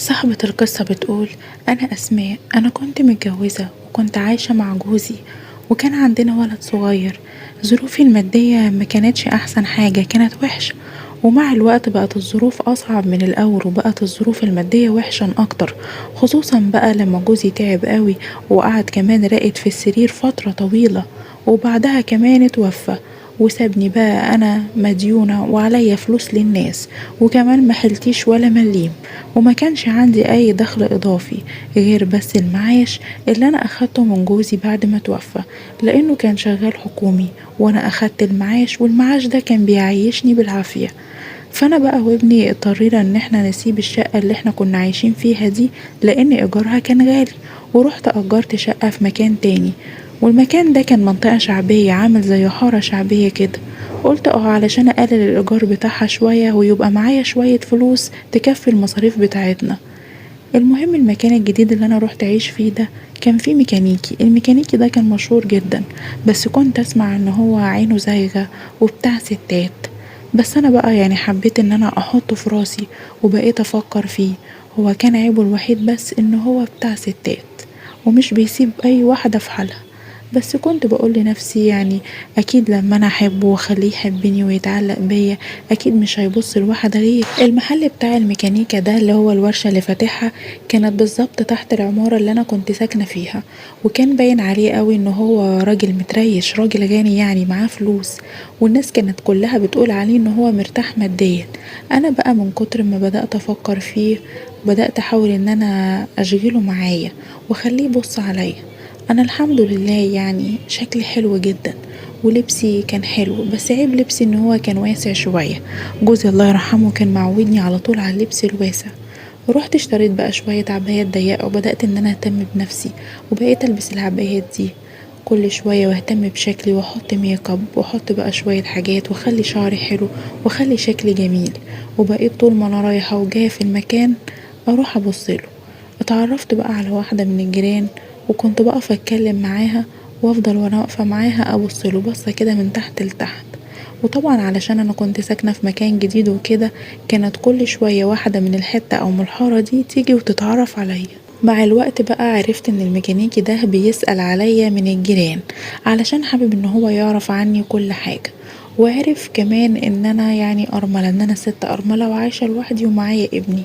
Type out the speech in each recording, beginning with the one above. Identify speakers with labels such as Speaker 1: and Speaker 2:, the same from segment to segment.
Speaker 1: صاحبة القصة بتقول: أنا أسماء، أنا كنت متجوزة وكنت عايشة مع جوزي وكان عندنا ولد صغير. ظروفي المادية ما كانتش أحسن حاجة، كانت وحشة، ومع الوقت بقت الظروف أصعب من الأول وبقت الظروف المادية وحشا أكتر، خصوصا بقى لما جوزي تعب قوي وقعد كمان راقد في السرير فترة طويلة، وبعدها كمان اتوفى وسابني بقى أنا مديونة وعليا فلوس للناس، وكمان محلتيش ولا مليم، وما كانش عندي أي دخل إضافي غير بس المعاش اللي أنا أخدته من جوزي بعد ما توفى، لأنه كان شغال حكومي وأنا أخدت المعاش، والمعاش ده كان بيعيشني بالعافية. فأنا بقى وابني اضطرينا إن احنا نسيب الشقة اللي احنا كنا عايشين فيها دي لأن إيجارها كان غالي، ورحت أجرت شقة في مكان تاني، والمكان ده كان منطقة شعبية عامل زي حارة شعبية كده. قلت علشان أقلل الإيجار بتاعها شوية ويبقى معايا شوية فلوس تكفي المصاريف بتاعتنا. المهم المكان الجديد اللي أنا روحت أعيش فيه ده كان فيه ميكانيكي، الميكانيكي ده كان مشهور جدا، بس كنت أسمع إن هو عينه زايغة وبتاع ستات. بس أنا بقى يعني حبيت إن أنا أحطه في راسي وبقيت أفكر فيه. هو كان عيبه الوحيد بس إن هو بتاع ستات ومش بيسيب أي واحدة في حالها. بس كنت بقول لنفسي يعني اكيد لما انا احبه واخليه يحبني ويتعلق بيا اكيد مش هيبص لواحدة غير. المحل بتاع الميكانيكا ده اللي هو الورشة اللي فاتحها كانت بالظبط تحت العمارة اللي انا كنت ساكنة فيها، وكان باين عليه قوي ان هو راجل متريش، راجل غني يعني معاه فلوس، والناس كانت كلها بتقول عليه ان هو مرتاح ماديا. انا بقى من كتر ما بدأت افكر فيه بدأت احاول ان انا اشغله معايا واخليه يبص عليا. انا الحمد لله يعني شكلي حلو جدا ولبسي كان حلو، بس عيب لبسي ان هو كان واسع شوية. جوزي الله يرحمه كان معودني على طول على اللبس الواسع. ورحت اشتريت بقى شوية عبايات ضيقة وبدأت ان انا اهتم بنفسي، وبقيت البس العبايات دي كل شوية واهتم بشكلي واحط ميك اب واحط بقى شوية حاجات واخلي شعري حلو واخلي شكلي جميل. وبقيت طول ما انا رايحة وجاية في المكان اروح ابصله. اتعرفت بقى على واحدة من الجيران وكنت بقف اتكلم معاها وافضل وانا واقفة معاها ابصله بصة كده من تحت لتحت. وطبعا علشان انا كنت ساكنة في مكان جديد وكده كانت كل شوية واحدة من الحتة او من الحارة دي تيجي وتتعرف عليا. مع الوقت بقى عرفت ان الميكانيكي ده بيسأل عليا من الجيران علشان حابب ان هو يعرف عني كل حاجة، وعرف كمان ان انا يعني ارملة، ان انا ست ارملة وعايشة لوحدي ومعايا ابني.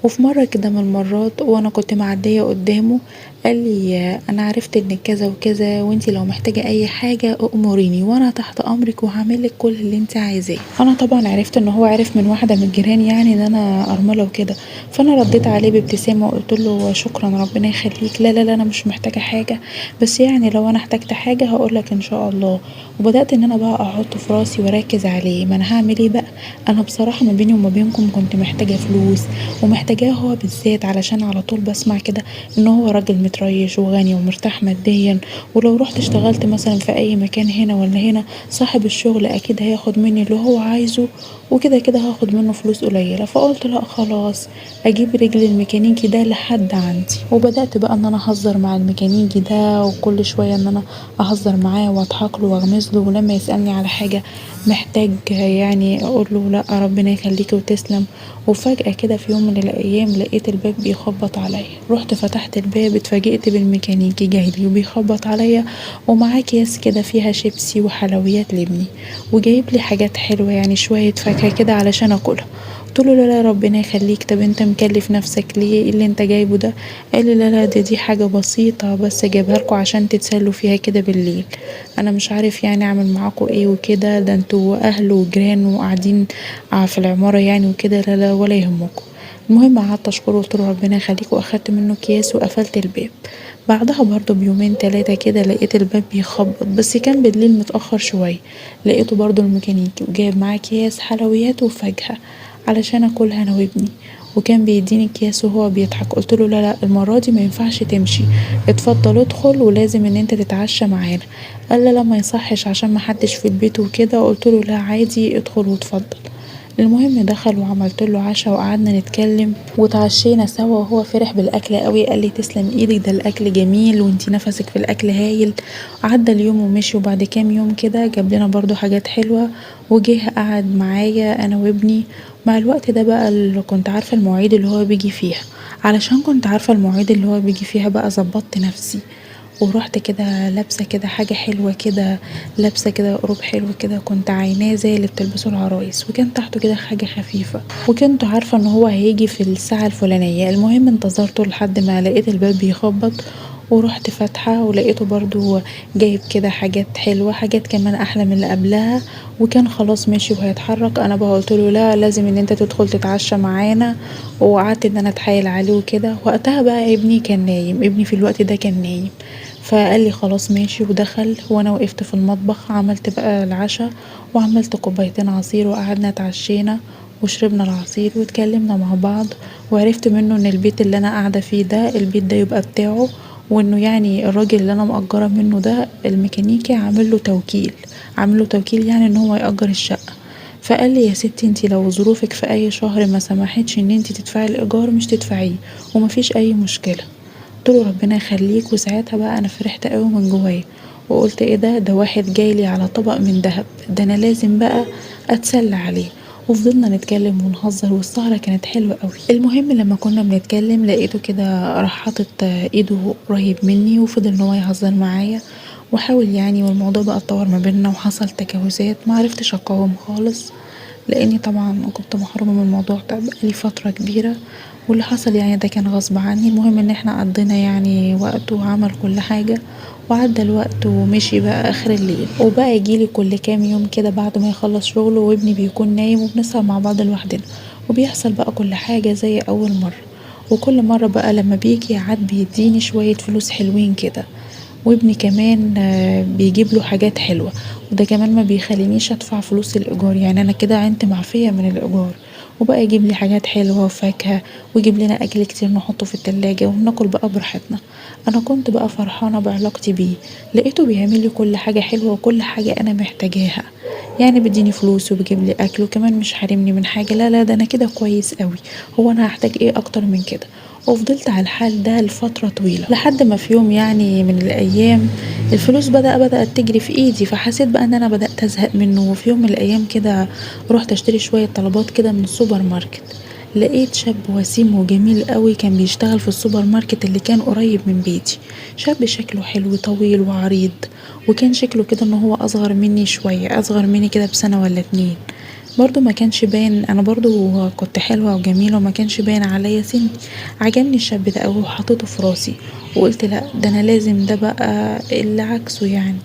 Speaker 1: وفي مرة كده من المرات وانا كنت معدية قدامه قال لي: انا عرفت انك كذا وكذا وانتي لو محتاجة اي حاجة اموريني وانا تحت امرك وهعملك كل اللي انتي عايزاه. انا طبعا عرفت ان هو عرف من واحدة من الجيران يعني ان انا ارملة وكده، فانا رديت عليه بابتسامة وقلت له: شكرا ربنا يخليك، لا لا لا انا مش محتاجة حاجة، بس يعني لو انا احتجت حاجة هقولك ان شاء الله. وبدأت ان انا بقى احط في راسي واركز عليه، ما انا هعمل ايه بقى؟ انا بصراحة ما بيني وما بينكم كنت محتاجة فلوس ومحتاجاه هو بالذات، علشان على طول بسمع كده ان هو راجل متريش وغني ومرتاح ماديا، ولو رحت اشتغلت مثلا في اي مكان هنا ولا هنا صاحب الشغل اكيد هياخد مني اللي هو عايزه، وكده كده هاخد منه فلوس قليلة. فقلت لا خلاص اجيب رجل الميكانيكي ده لحد عندي. وبدأت بقى ان انا اهزر مع الميكانيكي ده وكل شوية ان انا اهزر معاه واضحك له واغمز له، ولما يسألني على حاجة محتاج يعني اقول له لا ربنا يخليك وتسلم. وفجأة كده في يوم من الأيام لقيت الباب بيخبط عليا، رحت فتحت الباب اتفاجئت بالميكانيكي جايلي وبيخبط عليا ومعاه أكياس كده فيها شيبسي وحلويات لابني، وجايب لي حاجات حلوة يعني شوية فاكهة كده علشان أكلها. قلتله: لا لا ربنا يخليك، طب انت مكلف نفسك ليه؟ ايه اللي انت جايبه ده؟ قال لي: لا لا دي حاجة بسيطة بس جايبها لكم عشان تتسلوا فيها كده بالليل، انا مش عارف يعني اعمل معاكم ايه وكده، ده انتوا اهل وجيران وقاعدين في العمارة يعني وكده، لا لا ولا يهمكم. المهم قعدت اشكره وقلت له ربنا يخليك واخدت منه اكياس وقفلت الباب. بعدها برضو بيومين تلاتة كده لقيت الباب بيخبط بس كان بالليل متأخر شوية، لقيته برضو الميكانيكي وجايب معاه اكياس حلويات وفاكهة علشان اكلها انا وابني، وكان بيديني اكياس وهو بيضحك. قلتله: لا لا المرة دي ما ينفعش تمشي، اتفضل ادخل ولازم ان انت تتعشى معانا. قال: لا لا ما يصحش عشان ما حدش في البيت وكده. قلتله: لا عادي ادخل واتفضل. المهم دخل وعملتله عشا وقعدنا نتكلم واتعشينا سوا وهو فرح بالاكل قوي، قال لي تسلم ايدك ده الاكل جميل وانتي نفسك في الاكل هايل. عدى اليوم ومشي، وبعد كام يوم كده جاب لنا برضو حاجات حلوه وجه قعد معايا انا وابني. مع الوقت ده بقى اللي كنت عارفه المواعيد اللي هو بيجي فيها، علشان كنت عارفه المواعيد اللي هو بيجي فيها بقى ظبطت نفسي ورحت كده لابسه كده حاجه حلوه كده، لابسه كده قروب حلو كده كنت عيناه زي اللي بتلبسه العرايس، وكان تحته كده حاجه خفيفه، وكنت عارفه ان هو هيجي في الساعه الفلانيه. المهم انتظرته لحد ما لقيت الباب بيخبط ورحت فاتحه ولقيته برضو جايب كده حاجات حلوه، حاجات كمان احلى من اللي قبلها، وكان خلاص ماشي وهيتحرك. انا بقى قلتله لا، لازم ان انت تدخل تتعشى معانا، وقعدت ان انا اتحايل عليه وكده. وقتها بقى ابني كان نايم، ابني في الوقت ده كان نايم، فقال لي خلاص ماشي ودخل. وانا وقفت في المطبخ عملت بقى العشاء وعملت كوبايتين عصير وقعدنا اتعشينا وشربنا العصير واتكلمنا مع بعض. وعرفت منه ان البيت اللي انا قاعده فيه ده البيت ده يبقى بتاعه، وانه يعني الراجل اللي انا مأجره منه ده الميكانيكي عامله توكيل، عامله توكيل يعني ان هو يأجر الشقه. فقال لي يا ستي انتي لو ظروفك في اي شهر ما سمحتش ان انتي تدفعي الايجار مش تدفعيه ومفيش اي مشكله. قلتله ربنا يخليك. وساعتها بقى انا فرحت قوي من جوايا وقلت ايه ده واحد جايلي على طبق من دهب، ده انا لازم بقى اتسلى عليه. وفضلنا نتكلم ونهزر والسهرة كانت حلوة قوي. المهم لما كنا بنتكلم لقيته كده راح حاطط ايده قريب مني وفضل ان هو يهزر معايا وحاول يعني، والموضوع بقى اتطور ما بيننا وحصل تجاوزات معرفتش اقاوم خالص، لاني طبعا كنت محرومة من الموضوع ده بقالي فترة كبيرة، واللي حصل يعني ده كان غصب عني. المهم ان احنا قضينا يعني وقت وعمل كل حاجة وعدى الوقت ومشي بقى اخر الليل، وبقى يجيلي كل كام يوم كده بعد ما يخلص شغله وابني بيكون نايم وبنسهر مع بعض لوحدنا، وبيحصل بقى كل حاجة زي اول مرة. وكل مرة بقى لما بيجي عاد بيديني شوية فلوس حلوين كده، وابني كمان بيجيب له حاجات حلوة، وده كمان ما بيخلينيش ادفع فلوس الايجار، يعني انا كده عينت معفية من الايجار. وبقى يجيب لي حاجات حلوة وفاكهة ويجيب لنا اكل كتير نحطه في التلاجة وناكل بقى براحتنا. انا كنت بقى فرحانة بعلاقتي بيه، لقيته بيعمل لي كل حاجة حلوة وكل حاجة انا محتاجاها، يعني بيديني فلوس وبيجيب لي اكل وكمان مش حارمني من حاجة. لا لا، ده انا كده كويس قوي، هو انا هحتاج ايه اكتر من كده؟ وفضلت على الحال ده لفترة طويلة لحد ما في يوم يعني من الأيام الفلوس بدأت تجري في ايدي، فحسيت بقى ان انا بدأت ازهق منه. وفي يوم من الأيام كده رحت اشتري شوية طلبات كده من السوبر ماركت، لقيت شاب وسيم وجميل قوي كان بيشتغل في السوبر ماركت اللي كان قريب من بيتي. شاب شكله حلو طويل وعريض، وكان شكله كده ان هو اصغر مني شوية، اصغر مني كده بسنة ولا اتنين. برضو ما كانش باين، انا برضو كنت حلوة وجميلة وما كانش باين عليا سن. عجبني الشاب ده قوي وحطيته في راسي وقلت لا، ده انا لازم ده بقى اللي عكسه يعني.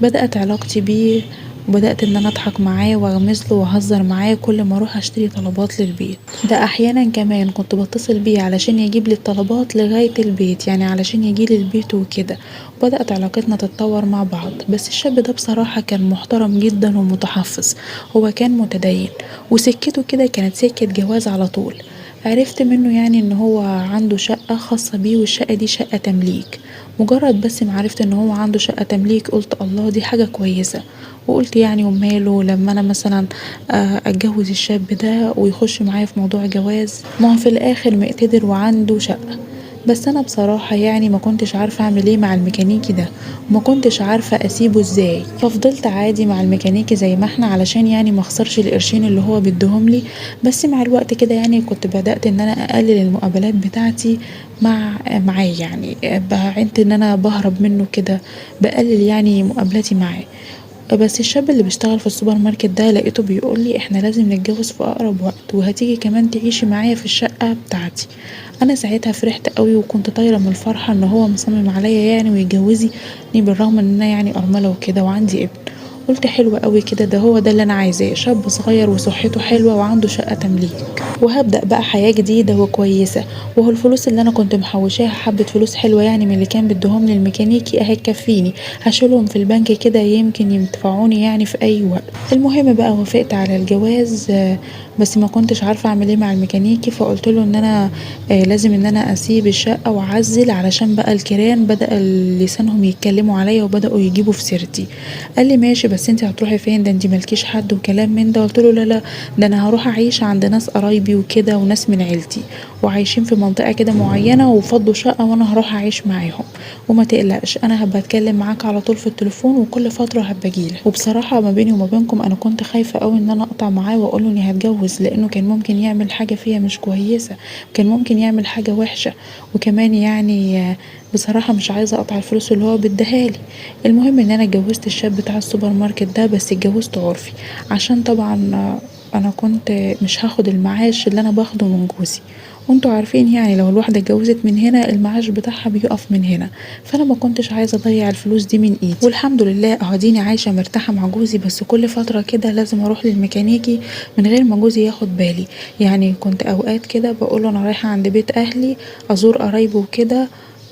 Speaker 1: بدأت علاقتي بيه وبدأت ان انا اضحك معاه واغمز له واهزر معاه كل ما اروح اشتري طلبات للبيت. ده احيانا كمان كنت بتصل بيه علشان يجيب لي الطلبات لغاية البيت، يعني علشان يجيلي البيت وكده. بدأت علاقتنا تتطور مع بعض. بس الشاب ده بصراحة كان محترم جدا ومتحفظ، هو كان متدين وسكته كده كانت سكة جواز على طول. عرفت منه يعني ان هو عنده شقة خاصة بيه والشقة دي شقة تمليك. مجرد بس ما عرفت ان هو عنده شقة تمليك قلت الله دي حاجة كويسة، وقلت يعني وماله لما انا مثلا اتجوز الشاب ده ويخش معايا في موضوع جواز، ما هو في الاخر مقتدر وعنده شقة. بس انا بصراحة يعني ما كنتش عارفة اعمل ايه مع الميكانيكي ده، وما كنتش عارفة اسيبه ازاي، ففضلت عادي مع الميكانيكي زي ما احنا علشان يعني ما اخسرش القرشين اللي هو بيديهم لي. بس مع الوقت كده يعني كنت بدأت ان انا اقلل المقابلات بتاعتي معاه، يعني بعدت ان انا بهرب منه كده، بقلل يعني مقابلاتي معاه. بس الشاب اللي بيشتغل في السوبر ماركت ده لقيته بيقول لي احنا لازم نتجوز في اقرب وقت وهتيجي كمان تعيشي معايا في الشقة بتاعتي. انا ساعتها فرحت قوي وكنت طايرة من الفرحة ان هو مصمم عليا يعني ويجوزني، بالرغم ان انا يعني ارملة وكده وعندي ابن. قلت حلو قوي كده، ده هو ده اللي انا عايزاه، شاب صغير وصحته حلوة وعنده شقة تمليك، وهبدأ بقى حياة جديدة وكويسة. وهو الفلوس اللي انا كنت محوشاها حبة فلوس حلوة يعني من اللي كان بيديهم لي الميكانيكي اهي تكفيني، هشيلهم في البنك كده يمكن ينفعوني يعني في اي وقت. المهم بقى وافقت على الجواز، بس ما كنتش عارفة اعمل ايه مع الميكانيكي. فقلت له ان انا لازم ان انا اسيب الشقة واعزل علشان بقى الجيران بدأ لسانهم يتكلموا عليا وبدأوا يجيبوا في سيرتي. قال لي ماشي، بس بس انت هتروحي فين؟ ده انت مالكيش حد وكلام من ده. قلت له لا لا، ده انا هروح اعيش عند ناس قرايبي وكده وناس من عيلتي وعايشين في منطقة كده معينة وفضوا شقة وانا هروح اعيش معاهم، وما تقلقش انا هبقى اتكلم معاك على طول في التليفون وكل فترة هبقى اجيلك. وبصراحة ما بيني وما بينكم انا كنت خايفة قوي ان انا اقطع معاه واقول له اني هتجوز، لانه كان ممكن يعمل حاجة فيها مش كويسة، كان ممكن يعمل حاجة وحشة. وكمان يعني بصراحة مش عايزة اقطع الفلوس اللي هو بيديهالي. المهم ان انا اتجوزت الشاب بتاع السوبر ماركت ده، بس اتجوزت عرفي عشان طبعا انا كنت مش هاخد المعاش اللي انا باخده من جوزي، وانتوا عارفين يعني لو الواحدة اتجوزت من هنا المعاش بتاعها بيقف من هنا، فانا ما كنتش عايزة اضيع الفلوس دي من ايدي. والحمد لله اهديني عايشة مرتاحة مع جوزي، بس كل فترة كده لازم اروح للميكانيكي من غير ما جوزي ياخد بالي. يعني كنت اوقات كده بقوله انا رايحة عند بيت اهلي ازور قرايبي وكده،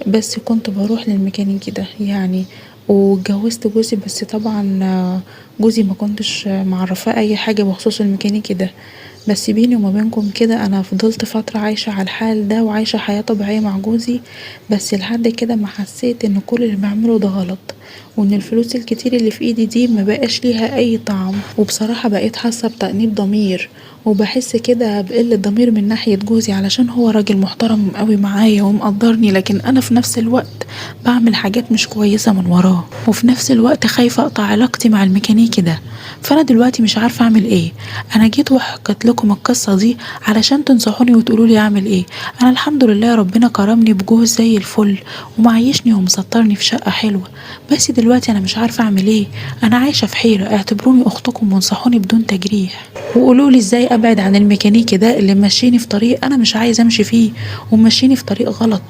Speaker 1: بس كنت بروح للميكانيكي ده يعني. واتجوزت جوزي، بس طبعا جوزي ما كنتش معرفاه اي حاجة بخصوص الميكانيكي ده. بس بيني وما بينكم كده انا فضلت فترة عايشة على الحال ده وعايشة حياة طبيعية مع جوزي، بس لحد كده ما حسيت ان كل اللي بعمله ده غلط، وان الفلوس الكتير اللي في ايدي دي ما بقاش ليها اي طعم. وبصراحة بقيت حاسة بتأنيب ضمير، وبحس كده بقلة ضمير من ناحية جوزي علشان هو راجل محترم قوي معايا ومقدرني، لكن انا في نفس الوقت بعمل حاجات مش كويسة من وراه، وفي نفس الوقت خايفة اقطع علاقتي مع الميكانيكي ده. فانا دلوقتي مش عارفة اعمل ايه. انا جيت وحكيت لكم القصة دي علشان تنصحوني وتقولولي اعمل ايه. انا الحمد لله ربنا كرمني بجوز زي الفل ومعيشني ومسطرني في شقة حلوة، بس دلوقتي انا مش عارفة اعمل ايه. انا عايشة في حيرة، اعتبروني اختكم وانصحوني بدون تجريح، وقولولي ازاي ابعد عن الميكانيكي ده اللي ماشيني في طريق انا مش عايزة امشي فيه وماشيني في طريق غلط.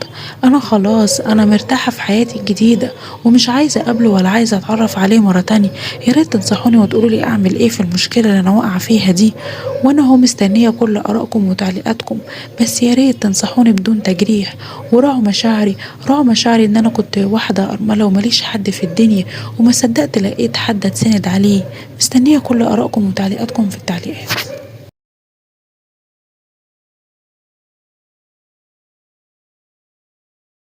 Speaker 1: انا خلاص انا مرتاحة في حياتي الجديدة ومش عايزة اقابله ولا عايزة اتعرف عليه مرة تانية. يا ريت تنصحوني وتقولولي اعمل ايه في المشكلة اللي انا واقعة فيها دي، وانا هو مستنية كل ارائكم وتعليقاتكم، بس يا ريت تنصحوني بدون تجريح وراعوا مشاعري. راعوا مشاعري ان انا كنت واحدة ارملة ومليش حد في الدنيا، وما صدقت لقيت حد اتسند عليه. مستنية كل ارائكم وتعليقاتكم في التعليقات.